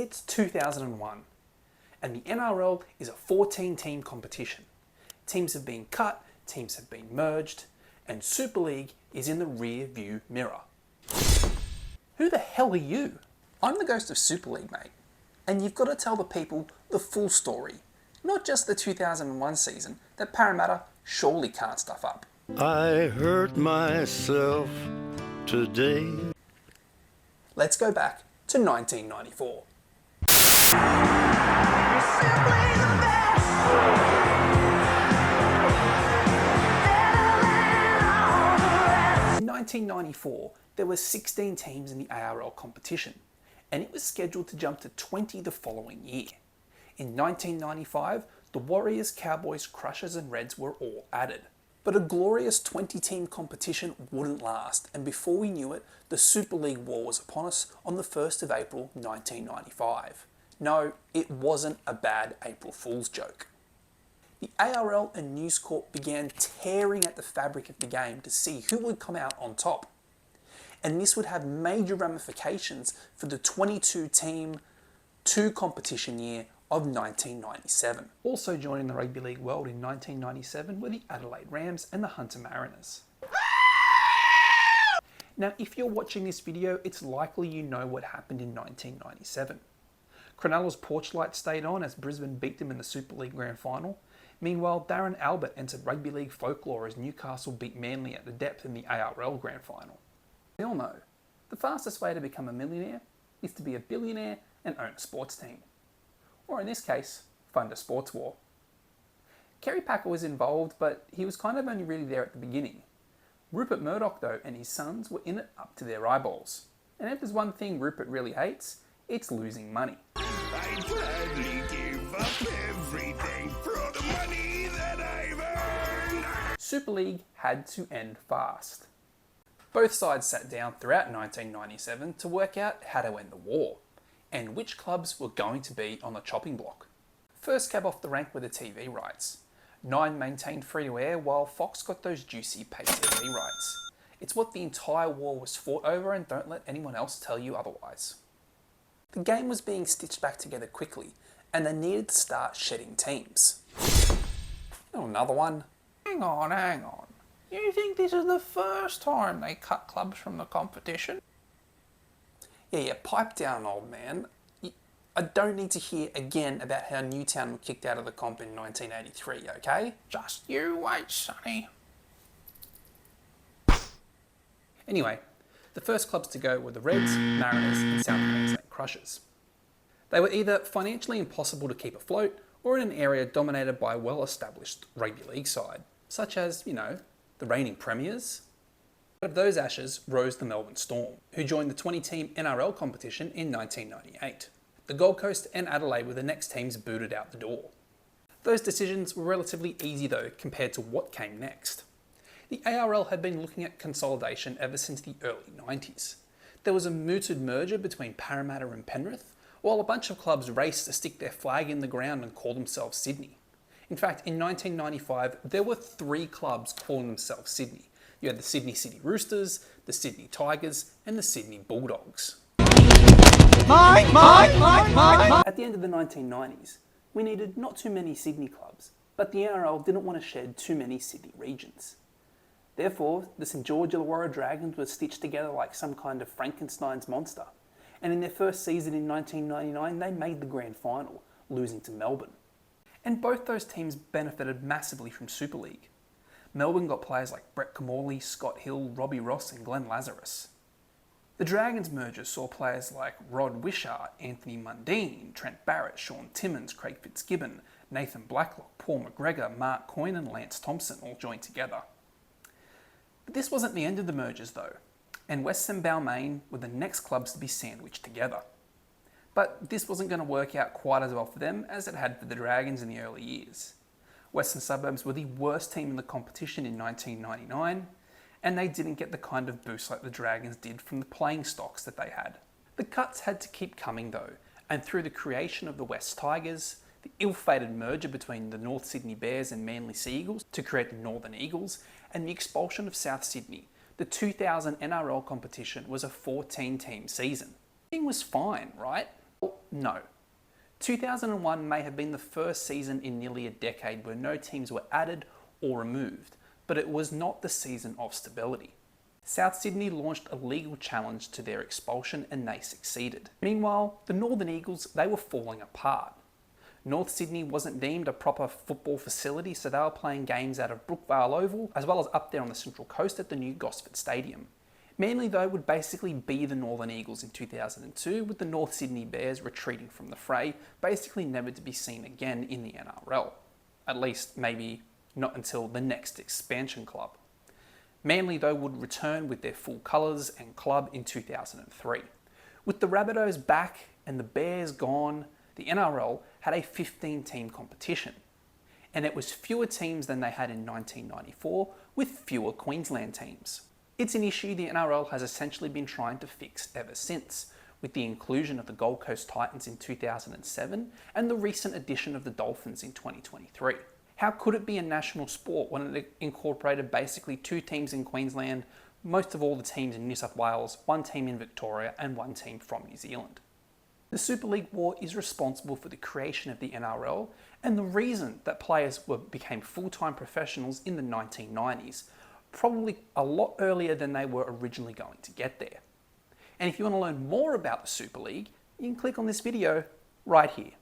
It's 2001, and the NRL is a 14-team competition. Teams have been cut, teams have been merged, and Super League is in the rear view mirror. Who the hell are you? I'm the ghost of Super League, mate. And you've got to tell the people the full story, not just the 2001 season that Parramatta surely can't stuff up. I hurt myself today. Let's go back to 1994. In 1994, there were 16 teams in the ARL competition, and it was scheduled to jump to 20 the following year. In 1995, the Warriors, Cowboys, Crushers and Reds were all added. But a glorious 20-team competition wouldn't last, and before we knew it, the Super League war was upon us on the 1st of April 1995. No, it wasn't a bad April Fool's joke. The ARL and News Corp began tearing at the fabric of the game to see who would come out on top. And this would have major ramifications for the 22-team, two-competition year of 1997. Also joining the rugby league world in 1997 were the Adelaide Rams and the Hunter Mariners. Now, if you're watching this video, it's likely you know what happened in 1997. Cronulla's Porchlight stayed on as Brisbane beat them in the Super League Grand Final. Meanwhile, Darren Albert entered rugby league folklore as Newcastle beat Manly at the Depth in the ARL Grand Final. We all know, the fastest way to become a millionaire is to be a billionaire and own a sports team. Or in this case, fund a sports war. Kerry Packer was involved, but he was kind of only really there at the beginning. Rupert Murdoch, though, and his sons were in it up to their eyeballs. And if there's one thing Rupert really hates, it's losing money. I'd gladly give up everything for the money that I've earned. Super League had to end fast. Both sides sat down throughout 1997 to work out how to end the war, and which clubs were going to be on the chopping block. First cab off the rank were the TV rights. Nine maintained free-to-air, while Fox got those juicy pay TV rights. It's what the entire war was fought over, and don't let anyone else tell you otherwise. The game was being stitched back together quickly, and they needed to start shedding teams. Oh, another one. Hang on. You think this is the first time they cut clubs from the competition? Yeah, pipe down, old man. I don't need to hear again about how Newtown were kicked out of the comp in 1983, okay? Just you wait, sonny. Anyway, the first clubs to go were the Reds, Mariners and South Queensland Crushers. They were either financially impossible to keep afloat or in an area dominated by a well-established rugby league side, such as, the reigning premiers. Out of those ashes rose the Melbourne Storm, who joined the 20-team NRL competition in 1998. The Gold Coast and Adelaide were the next teams booted out the door. Those decisions were relatively easy though compared to what came next. The ARL had been looking at consolidation ever since the early 90s. There was a mooted merger between Parramatta and Penrith, while a bunch of clubs raced to stick their flag in the ground and call themselves Sydney. In fact, in 1995, there were 3 clubs calling themselves Sydney. You had the Sydney City Roosters, the Sydney Tigers, and the Sydney Bulldogs. At the end of the 1990s, we needed not too many Sydney clubs, but the NRL didn't want to shed too many Sydney regions. Therefore, the St George Illawarra Dragons were stitched together like some kind of Frankenstein's monster, and in their first season in 1999, they made the grand final, losing to Melbourne. And both those teams benefited massively from Super League. Melbourne got players like Brett Camorley, Scott Hill, Robbie Ross and Glenn Lazarus. The Dragons merger saw players like Rod Wishart, Anthony Mundine, Trent Barrett, Sean Timmins, Craig Fitzgibbon, Nathan Blacklock, Paul McGregor, Mark Coyne and Lance Thompson all joined together. But this wasn't the end of the mergers though, and Western Balmain were the next clubs to be sandwiched together. But this wasn't going to work out quite as well for them as it had for the Dragons in the early years. Western Suburbs were the worst team in the competition in 1999, and they didn't get the kind of boost like the Dragons did from the playing stocks that they had. The cuts had to keep coming though, and through the creation of the West Tigers, the ill-fated merger between the North Sydney Bears and Manly Sea Eagles to create the Northern Eagles, and the expulsion of South Sydney, the 2000 NRL competition was a 14-team season. Everything was fine, right? Well, no. 2001 may have been the first season in nearly a decade where no teams were added or removed, but it was not the season of stability. South Sydney launched a legal challenge to their expulsion and they succeeded. Meanwhile, the Northern Eagles, they were falling apart. North Sydney wasn't deemed a proper football facility, so they were playing games out of Brookvale Oval, as well as up there on the Central Coast at the new Gosford Stadium. Manly, though, would basically be the Northern Eagles in 2002, with the North Sydney Bears retreating from the fray, basically never to be seen again in the NRL. At least, maybe not until the next expansion club. Manly, though, would return with their full colours and club in 2003. With the Rabbitohs back and the Bears gone, the NRL had a 15-team competition. And it was fewer teams than they had in 1994, with fewer Queensland teams. It's an issue the NRL has essentially been trying to fix ever since, with the inclusion of the Gold Coast Titans in 2007 and the recent addition of the Dolphins in 2023. How could it be a national sport when it incorporated basically 2 teams in Queensland, most of all the teams in New South Wales, 1 team in Victoria and 1 team from New Zealand? The Super League War is responsible for the creation of the NRL and the reason that players became full-time professionals in the 1990s, probably a lot earlier than they were originally going to get there. And if you want to learn more about the Super League, you can click on this video right here.